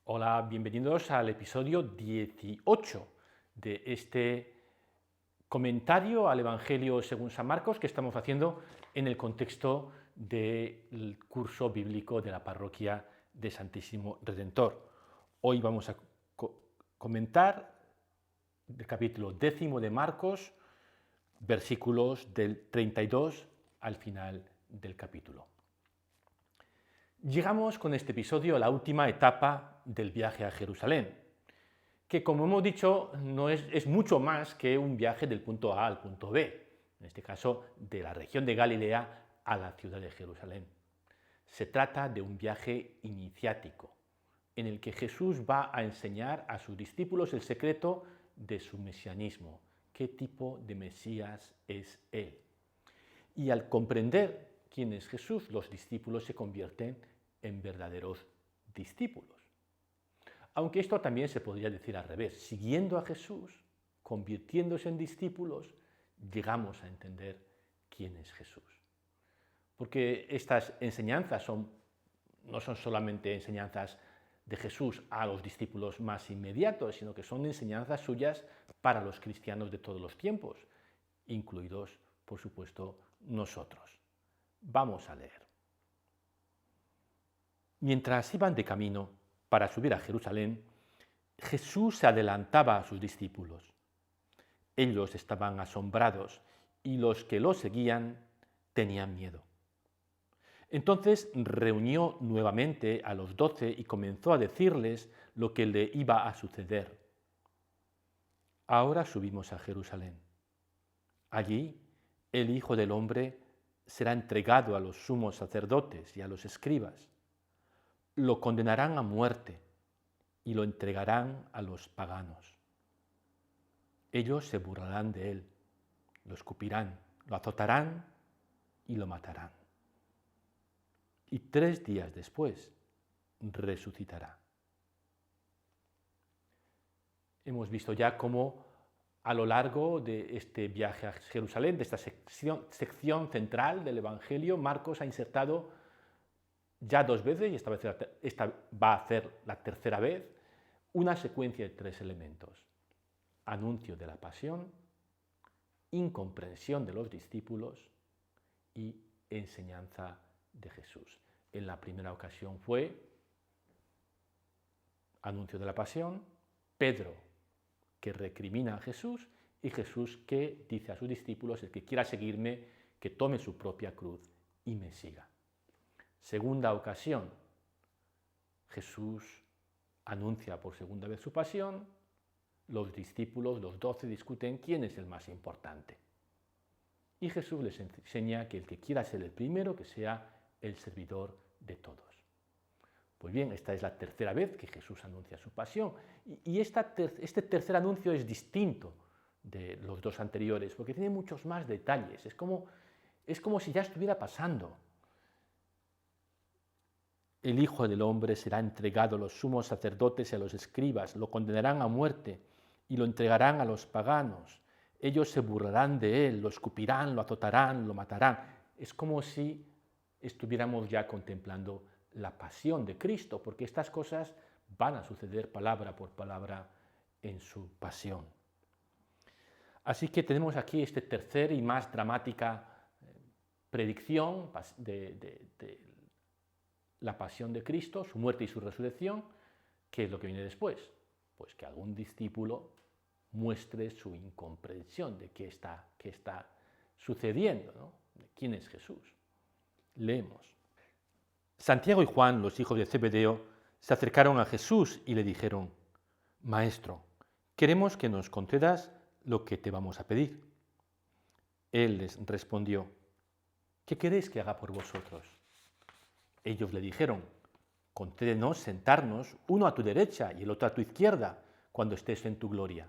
Hola, bienvenidos al episodio 18 de este comentario al Evangelio según San Marcos que estamos haciendo en el contexto del curso bíblico de la parroquia de Santísimo Redentor. Hoy vamos a comentar el capítulo 10 de Marcos, versículos del 32 al final del capítulo. Llegamos con este episodio a la última etapa del viaje a Jerusalén, que como hemos dicho es mucho más que un viaje del punto A al punto B, en este caso de la región de Galilea a la ciudad de Jerusalén. Se trata de un viaje iniciático, en el que Jesús va a enseñar a sus discípulos el secreto de su mesianismo, qué tipo de Mesías es Él. Y al comprender quién es Jesús, los discípulos se convierten en verdaderos discípulos. Aunque esto también se podría decir al revés. Siguiendo a Jesús, convirtiéndose en discípulos, llegamos a entender quién es Jesús. Porque estas enseñanzas no son solamente enseñanzas de Jesús a los discípulos más inmediatos, sino que son enseñanzas suyas para los cristianos de todos los tiempos, incluidos, por supuesto, nosotros. Vamos a leer. Mientras iban de camino para subir a Jerusalén, Jesús se adelantaba a sus discípulos. Ellos estaban asombrados y los que lo seguían tenían miedo. Entonces reunió nuevamente a los 12 y comenzó a decirles lo que le iba a suceder. Ahora subimos a Jerusalén. Allí el Hijo del Hombre será entregado a los sumos sacerdotes y a los escribas. Lo condenarán a muerte y lo entregarán a los paganos. Ellos se burlarán de él, lo escupirán, lo azotarán y lo matarán. Y 3 días después resucitará. Hemos visto ya cómo a lo largo de este viaje a Jerusalén, de esta sección central del Evangelio, Marcos ha insertado ya 2 veces, y esta va a ser la tercera vez, una secuencia de 3 elementos. Anuncio de la pasión, incomprensión de los discípulos y enseñanza de Jesús. En la primera ocasión fue anuncio de la pasión, Pedro que recrimina a Jesús y Jesús que dice a sus discípulos: el que quiera seguirme, que tome su propia cruz y me siga. Segunda ocasión, Jesús anuncia por segunda vez su pasión, los discípulos, los 12, discuten quién es el más importante. Y Jesús les enseña que el que quiera ser el primero, que sea el servidor de todos. Pues bien, esta es la tercera vez que Jesús anuncia su pasión. Y este tercer anuncio es distinto de los 2 anteriores, porque tiene muchos más detalles. Es como si ya estuviera pasando. El Hijo del Hombre será entregado a los sumos sacerdotes y a los escribas, lo condenarán a muerte y lo entregarán a los paganos. Ellos se burlarán de él, lo escupirán, lo azotarán, lo matarán. Es como si estuviéramos ya contemplando la pasión de Cristo, porque estas cosas van a suceder palabra por palabra en su pasión. Así que tenemos aquí esta tercera y más dramática predicción de la pasión de Cristo, su muerte y su resurrección. ¿Qué es lo que viene después? Pues que algún discípulo muestre su incomprensión de qué está sucediendo, ¿no? De quién es Jesús. Leemos. Santiago y Juan, los hijos de Zebedeo, se acercaron a Jesús y le dijeron: Maestro, queremos que nos concedas lo que te vamos a pedir. Él les respondió: ¿qué queréis que haga por vosotros? Ellos le dijeron: concédenos sentarnos uno a tu derecha y el otro a tu izquierda cuando estés en tu gloria.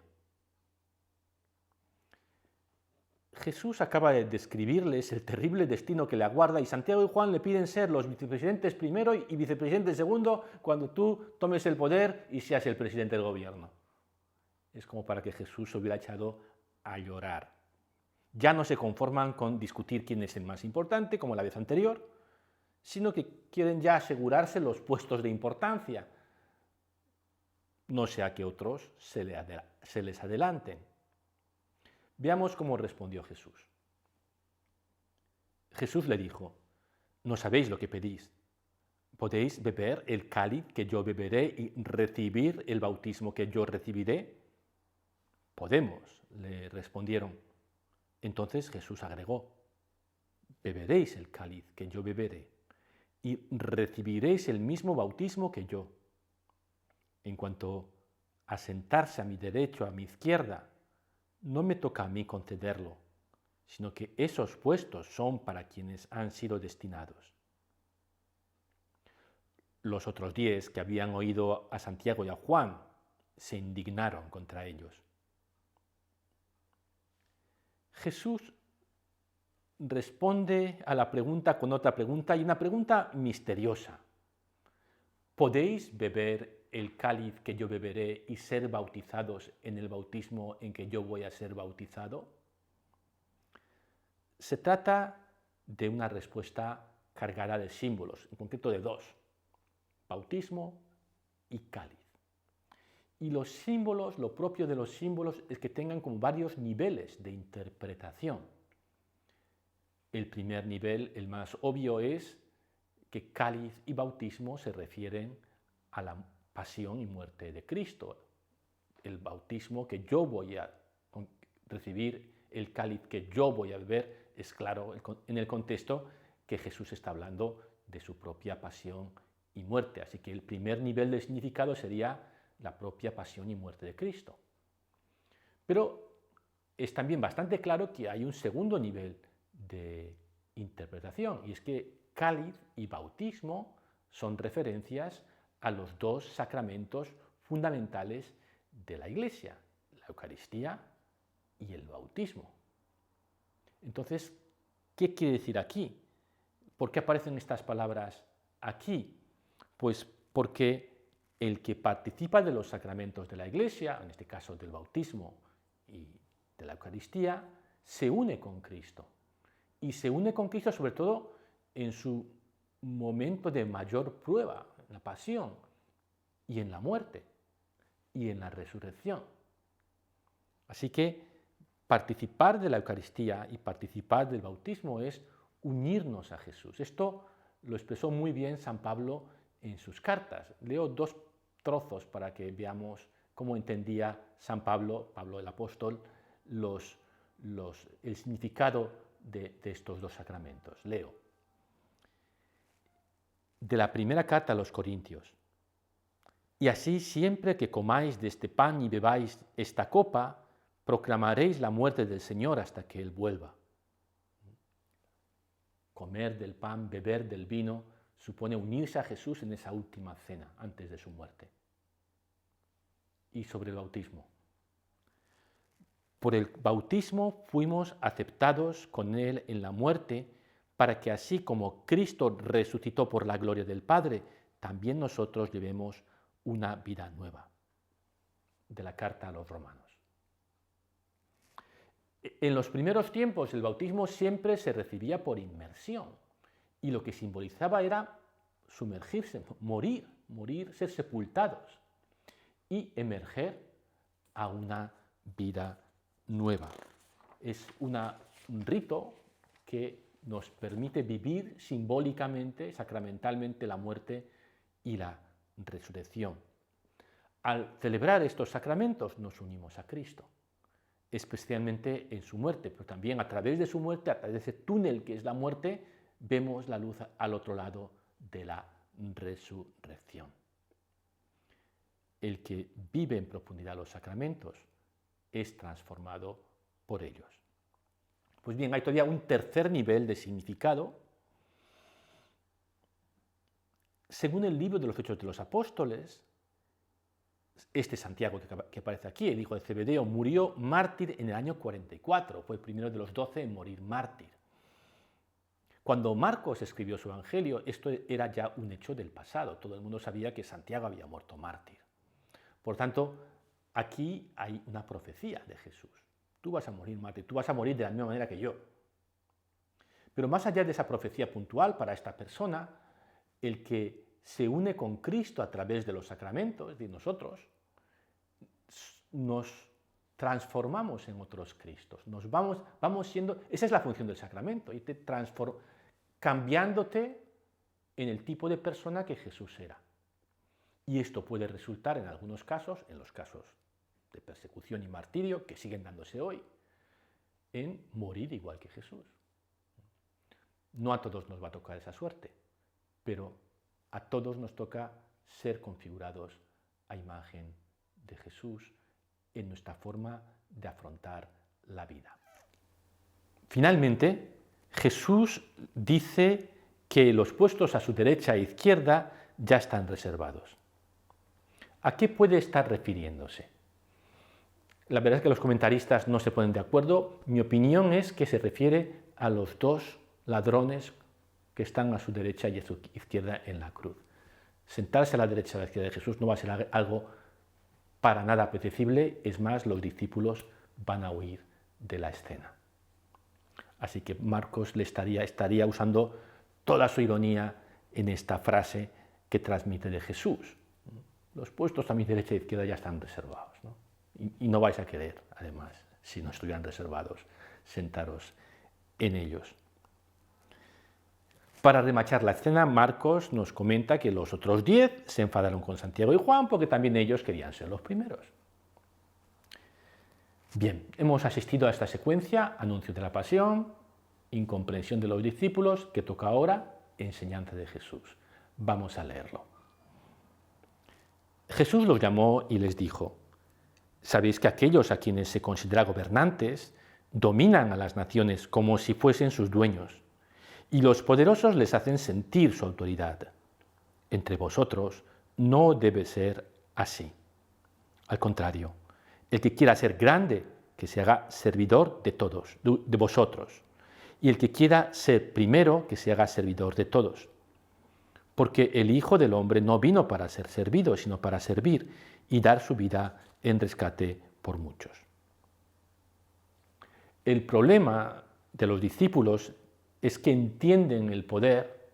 Jesús acaba de describirles el terrible destino que le aguarda y Santiago y Juan le piden ser los vicepresidentes primero y vicepresidentes segundo cuando tú tomes el poder y seas el presidente del gobierno. Es como para que Jesús se hubiera echado a llorar. Ya no se conforman con discutir quién es el más importante, como la vez anterior, sino que quieren ya asegurarse los puestos de importancia. no sea que otros se les adelanten. Veamos cómo respondió Jesús. Jesús le dijo: no sabéis lo que pedís. ¿Podéis beber el cáliz que yo beberé y recibir el bautismo que yo recibiré? Podemos, le respondieron. Entonces Jesús agregó: beberéis el cáliz que yo beberé y recibiréis el mismo bautismo que yo. En cuanto a sentarse a mi derecha o a mi izquierda, no me toca a mí concederlo, sino que esos puestos son para quienes han sido destinados. Los otros 10 que habían oído a Santiago y a Juan se indignaron contra ellos. Jesús responde a la pregunta con otra pregunta, y una pregunta misteriosa. ¿Podéis beber el cáliz que yo beberé y ser bautizados en el bautismo en que yo voy a ser bautizado? Se trata de una respuesta cargada de símbolos, en concreto de 2, bautismo y cáliz. Y los símbolos, lo propio de los símbolos es que tengan como varios niveles de interpretación. El primer nivel, el más obvio, es que cáliz y bautismo se refieren a la pasión y muerte de Cristo. El bautismo que yo voy a recibir, el cáliz que yo voy a beber, es claro en el contexto que Jesús está hablando de su propia pasión y muerte. Así que el primer nivel de significado sería la propia pasión y muerte de Cristo. Pero es también bastante claro que hay un segundo nivel de interpretación, y es que cáliz y bautismo son referencias a los 2 sacramentos fundamentales de la Iglesia, la Eucaristía y el bautismo. Entonces, ¿qué quiere decir aquí? ¿Por qué aparecen estas palabras aquí? Pues porque el que participa de los sacramentos de la Iglesia, en este caso del bautismo y de la Eucaristía, se une con Cristo. Y se une con Cristo sobre todo en su momento de mayor prueba, en la pasión y en la muerte y en la resurrección. Así que participar de la Eucaristía y participar del bautismo es unirnos a Jesús. Esto lo expresó muy bien San Pablo en sus cartas. Leo 2 trozos para que veamos cómo entendía San Pablo, Pablo el apóstol, el significado de estos 2 sacramentos. Leo. De la primera carta a los Corintios. Y así siempre que comáis de este pan y bebáis esta copa, proclamaréis la muerte del Señor hasta que Él vuelva. Comer del pan, beber del vino, supone unirse a Jesús en esa última cena, antes de su muerte. Y sobre el bautismo. Por el bautismo fuimos aceptados con Él en la muerte, para que así como Cristo resucitó por la gloria del Padre, también nosotros llevemos una vida nueva. De la carta a los Romanos. En los primeros tiempos el bautismo siempre se recibía por inmersión, y lo que simbolizaba era sumergirse, morir, ser sepultados y emerger a una vida nueva. Es un rito que nos permite vivir simbólicamente, sacramentalmente, la muerte y la resurrección. Al celebrar estos sacramentos nos unimos a Cristo, especialmente en su muerte, pero también a través de su muerte, a través de ese túnel que es la muerte, vemos la luz al otro lado de la resurrección. El que vive en profundidad los sacramentos es transformado por ellos. Pues bien, hay todavía un tercer nivel de significado. Según el libro de los Hechos de los Apóstoles, este Santiago que aparece aquí, el hijo de Zebedeo, murió mártir en el año 44, fue el primero de los 12 en morir mártir. Cuando Marcos escribió su evangelio, esto era ya un hecho del pasado, todo el mundo sabía que Santiago había muerto mártir. Por tanto, aquí hay una profecía de Jesús. Tú vas a morir mártir, tú vas a morir de la misma manera que yo. Pero más allá de esa profecía puntual para esta persona, el que se une con Cristo a través de los sacramentos, es decir, nosotros, nos transformamos en otros Cristos. Vamos siendo, esa es la función del sacramento, cambiándote en el tipo de persona que Jesús era. Y esto puede resultar en algunos casos, en los casos de persecución y martirio, que siguen dándose hoy, en morir igual que Jesús. No a todos nos va a tocar esa suerte, pero a todos nos toca ser configurados a imagen de Jesús en nuestra forma de afrontar la vida. Finalmente, Jesús dice que los puestos a su derecha e izquierda ya están reservados. ¿A qué puede estar refiriéndose? La verdad es que los comentaristas no se ponen de acuerdo. Mi opinión es que se refiere a los dos ladrones que están a su derecha y a su izquierda en la cruz. Sentarse a la derecha o a la izquierda de Jesús no va a ser algo para nada apetecible, es más, los discípulos van a huir de la escena. Así que Marcos estaría usando toda su ironía en esta frase que transmite de Jesús. Los puestos a mi derecha e izquierda ya están reservados, ¿no? Y no vais a querer, además, si no estuvieran reservados, sentaros en ellos. Para remachar la escena, Marcos nos comenta que los otros 10 se enfadaron con Santiago y Juan porque también ellos querían ser los primeros. Bien, hemos asistido a esta secuencia, anuncio de la pasión, incomprensión de los discípulos, que toca ahora, enseñanza de Jesús. Vamos a leerlo. Jesús los llamó y les dijo: sabéis que aquellos a quienes se considera gobernantes dominan a las naciones como si fuesen sus dueños, y los poderosos les hacen sentir su autoridad. Entre vosotros no debe ser así. Al contrario, el que quiera ser grande, que se haga servidor de todos, de vosotros, y el que quiera ser primero, que se haga servidor de todos. Porque el Hijo del Hombre no vino para ser servido, sino para servir y dar su vida en rescate por muchos. El problema de los discípulos es que entienden el poder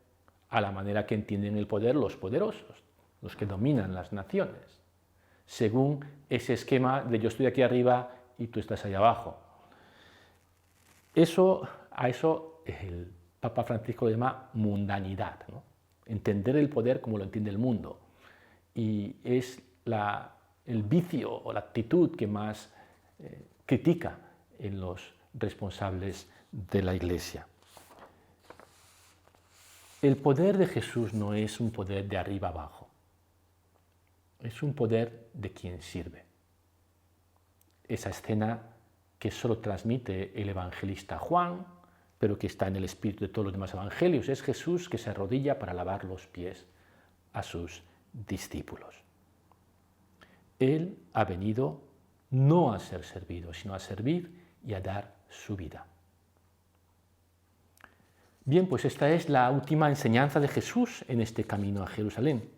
a la manera que entienden el poder los poderosos, los que dominan las naciones, según ese esquema de yo estoy aquí arriba y tú estás ahí abajo. A eso el Papa Francisco lo llama mundanidad, ¿no? Entender el poder como lo entiende el mundo. Y es el vicio o la actitud que más critica en los responsables de la Iglesia. El poder de Jesús no es un poder de arriba abajo, es un poder de quien sirve. Esa escena que solo transmite el evangelista Juan, pero que está en el espíritu de todos los demás evangelios, es Jesús que se arrodilla para lavar los pies a sus discípulos. Él ha venido no a ser servido, sino a servir y a dar su vida. Bien, pues esta es la última enseñanza de Jesús en este camino a Jerusalén.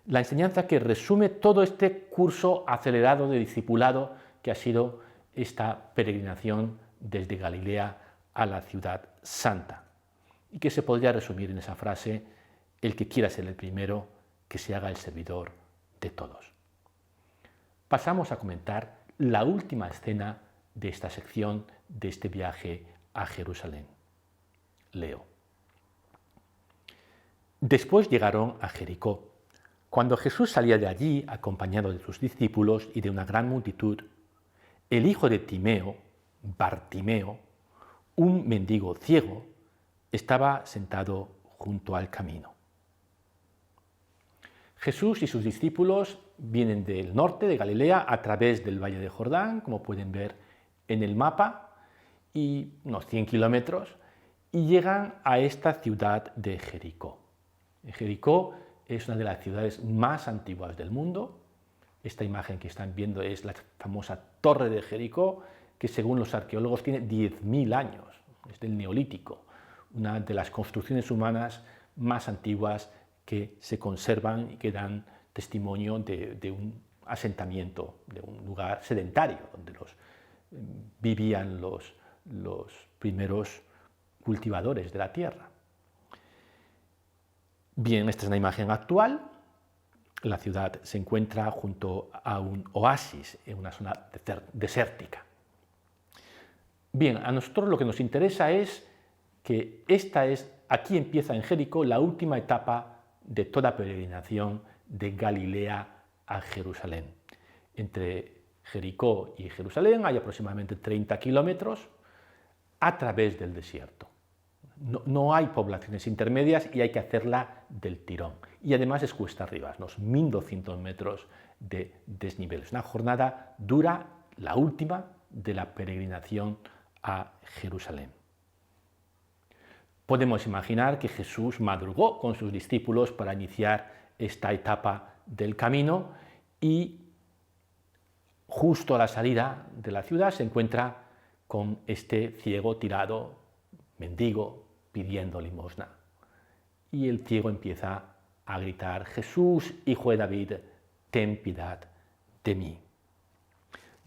La enseñanza que resume todo este curso acelerado de discipulado que ha sido esta peregrinación desde Galilea a la ciudad santa. Y que se podría resumir en esa frase: el que quiera ser el primero, que se haga el servidor de todos. Pasamos a comentar la última escena de esta sección, de este viaje a Jerusalén. Leo. Después llegaron a Jericó. Cuando Jesús salía de allí, acompañado de sus discípulos y de una gran multitud, el hijo de Timeo, Bartimeo, un mendigo ciego, estaba sentado junto al camino. Jesús y sus discípulos vienen del norte de Galilea a través del Valle de Jordán, como pueden ver en el mapa, y unos 100 kilómetros, y llegan a esta ciudad de Jericó. Jericó es una de las ciudades más antiguas del mundo. Esta imagen que están viendo es la famosa Torre de Jericó, que según los arqueólogos tiene 10.000 años, es del Neolítico, una de las construcciones humanas más antiguas que se conservan y que dan testimonio de un asentamiento, de un lugar sedentario, donde vivían los primeros cultivadores de la tierra. Bien, esta es una imagen actual. La ciudad se encuentra junto a un oasis, en una zona desértica. Bien, a nosotros lo que nos interesa es que aquí empieza en Jericó la última etapa de toda peregrinación de Galilea a Jerusalén. Entre Jericó y Jerusalén hay aproximadamente 30 kilómetros a través del desierto. No hay poblaciones intermedias y hay que hacerla del tirón. Y además es cuesta arriba, unos 1200 metros de desnivel. Es una jornada dura, la última de la peregrinación a Jerusalén. Podemos imaginar que Jesús madrugó con sus discípulos para iniciar esta etapa del camino y justo a la salida de la ciudad se encuentra con este ciego tirado, mendigo, pidiendo limosna. Y el ciego empieza a gritar: Jesús, hijo de David, ten piedad de mí.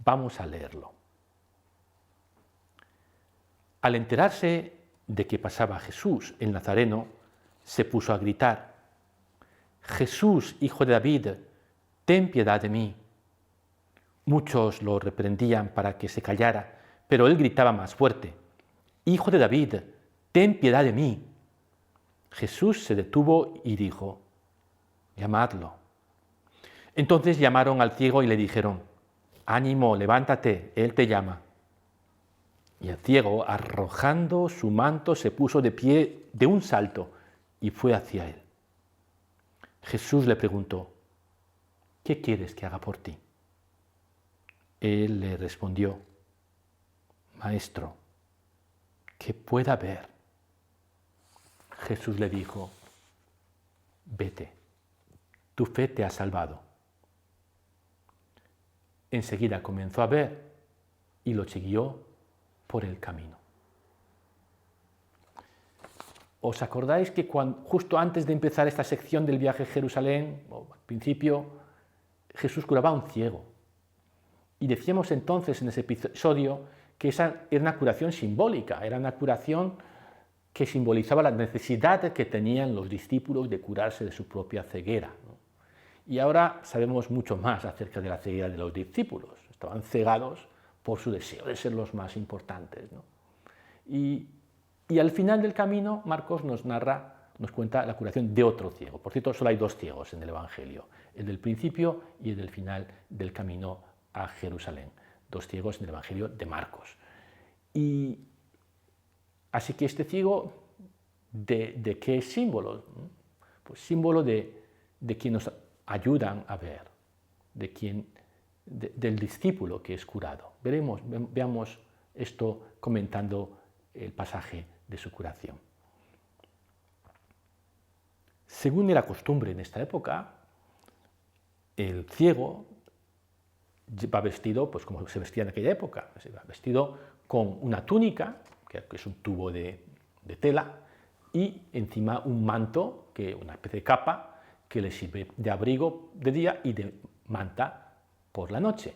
Vamos a leerlo. Al enterarse de que pasaba Jesús, el Nazareno, se puso a gritar: Jesús, hijo de David, ten piedad de mí. Muchos lo reprendían para que se callara, pero él gritaba más fuerte: Hijo de David, ten piedad de mí. Jesús se detuvo y dijo: llamadlo. Entonces llamaron al ciego y le dijeron: ánimo, levántate, él te llama. Y el ciego, arrojando su manto, se puso de pie de un salto y fue hacia él. Jesús le preguntó: ¿qué quieres que haga por ti? Él le respondió: Maestro, que pueda ver. Jesús le dijo: vete, tu fe te ha salvado. Enseguida comenzó a ver y lo siguió por el camino. ¿Os acordáis que justo antes de empezar esta sección del viaje a Jerusalén, al principio, Jesús curaba a un ciego? Y decíamos entonces en ese episodio que esa era una curación simbólica, era una curación que simbolizaba la necesidad que tenían los discípulos de curarse de su propia ceguera, ¿no? Y ahora sabemos mucho más acerca de la ceguera de los discípulos. Estaban cegados por su deseo de ser los más importantes, ¿no? Y al final del camino, Marcos nos cuenta la curación de otro ciego. Por cierto, solo hay dos ciegos en el Evangelio, el del principio y el del final del camino a Jerusalén. Dos ciegos en el Evangelio de Marcos. Y así que este ciego, ¿de qué es símbolo? Pues símbolo de quien nos ayudan a ver, del discípulo que es curado. Veamos esto comentando el pasaje de su curación. Según era costumbre en esta época, el ciego va vestido pues como se vestía en aquella época, se va vestido con una túnica, que es un tubo de tela, y encima un manto, una especie de capa, que le sirve de abrigo de día y de manta por la noche.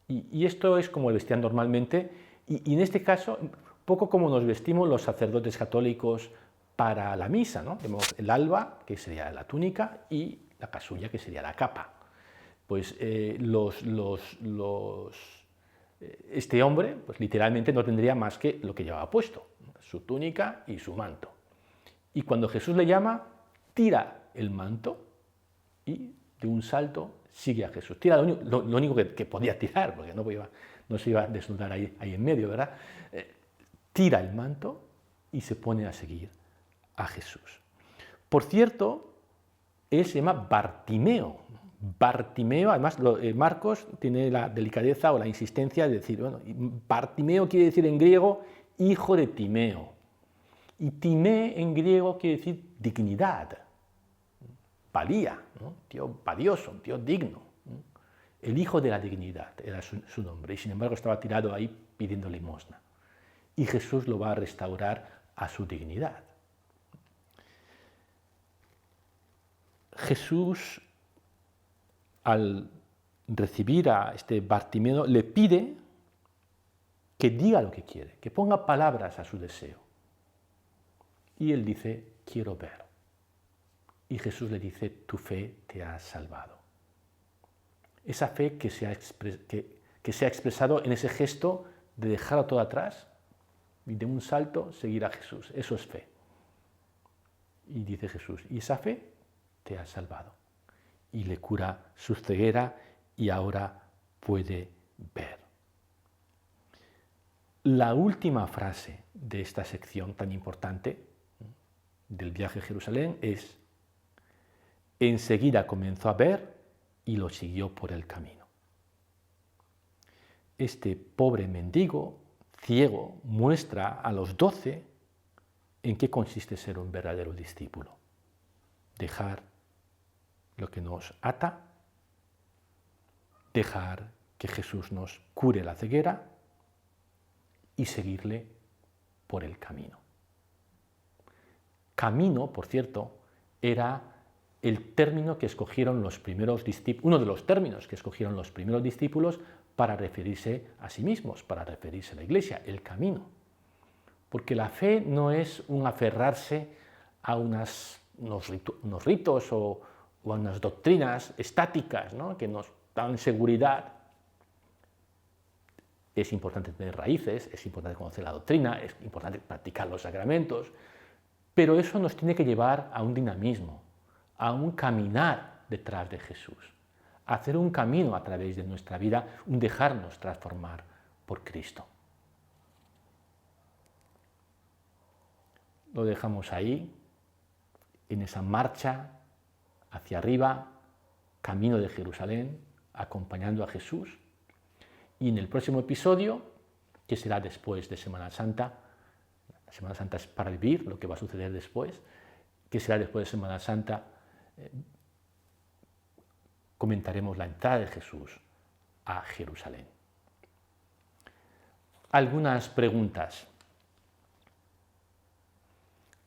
Y esto es como vestían normalmente, y en este caso, poco como nos vestimos los sacerdotes católicos para la misa, ¿no? Tenemos el alba, que sería la túnica, y la casulla, que sería la capa. Pues este hombre, pues literalmente no tendría más que lo que llevaba puesto, su túnica y su manto. Y cuando Jesús le llama, tira el manto y de un salto sigue a Jesús. Tira lo único que podía tirar, porque no se iba a desnudar ahí en medio, ¿verdad? Tira el manto y se pone a seguir a Jesús. Por cierto, él se llama Bartimeo. Bartimeo, además Marcos tiene la delicadeza o la insistencia de decir, bueno, Bartimeo quiere decir en griego hijo de Timeo. Y Timé en griego quiere decir dignidad, valía, ¿no? Un tío valioso, un tío digno. ¿No? El hijo de la dignidad era su nombre, y sin embargo estaba tirado ahí pidiendo limosna. Y Jesús lo va a restaurar a su dignidad. Jesús, al recibir a este Bartimeo, le pide que diga lo que quiere, que ponga palabras a su deseo. Y él dice, quiero ver. y Jesús le dice, tu fe te ha salvado. Esa fe que se ha expresado en ese gesto de dejarlo todo atrás y de un salto seguir a Jesús. Eso es fe. Y dice Jesús, y esa fe te ha salvado. Y le cura su ceguera y ahora puede ver. La última frase de esta sección tan importante del viaje a Jerusalén es, enseguida comenzó a ver y lo siguió por el camino. Este pobre mendigo, ciego, muestra a los 12 en qué consiste ser un verdadero discípulo. Dejar lo que nos ata, dejar que Jesús nos cure la ceguera y seguirle por el camino. Camino, por cierto, era el término que escogieron los primeros discípulos, uno de los términos que escogieron los primeros discípulos para referirse a sí mismos, para referirse a la Iglesia, el camino. Porque la fe no es un aferrarse a unos ritos o a unas doctrinas estáticas, ¿no?, que nos dan seguridad. Es importante tener raíces, es importante conocer la doctrina, es importante practicar los sacramentos, pero eso nos tiene que llevar a un dinamismo, a un caminar detrás de Jesús, a hacer un camino a través de nuestra vida, un dejarnos transformar por Cristo. Lo dejamos ahí, en esa marcha hacia arriba, camino de Jerusalén, acompañando a Jesús. Y en el próximo episodio, que será después de Semana Santa, la Semana Santa es para vivir lo que va a suceder después, que será después de Semana Santa, comentaremos la entrada de Jesús a Jerusalén. Algunas preguntas.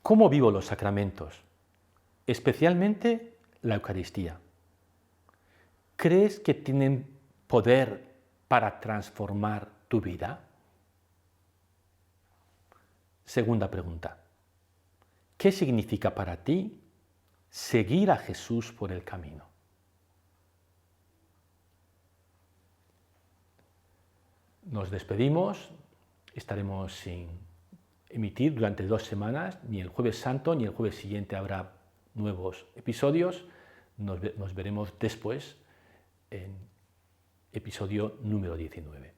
¿Cómo vivo los sacramentos? Especialmente la Eucaristía. ¿Crees que tienen poder para transformar tu vida? Segunda pregunta. ¿Qué significa para ti seguir a Jesús por el camino? Nos despedimos, estaremos sin emitir durante 2 semanas, ni el Jueves Santo ni el jueves siguiente habrá nuevos episodios. Nos veremos después en episodio número 19.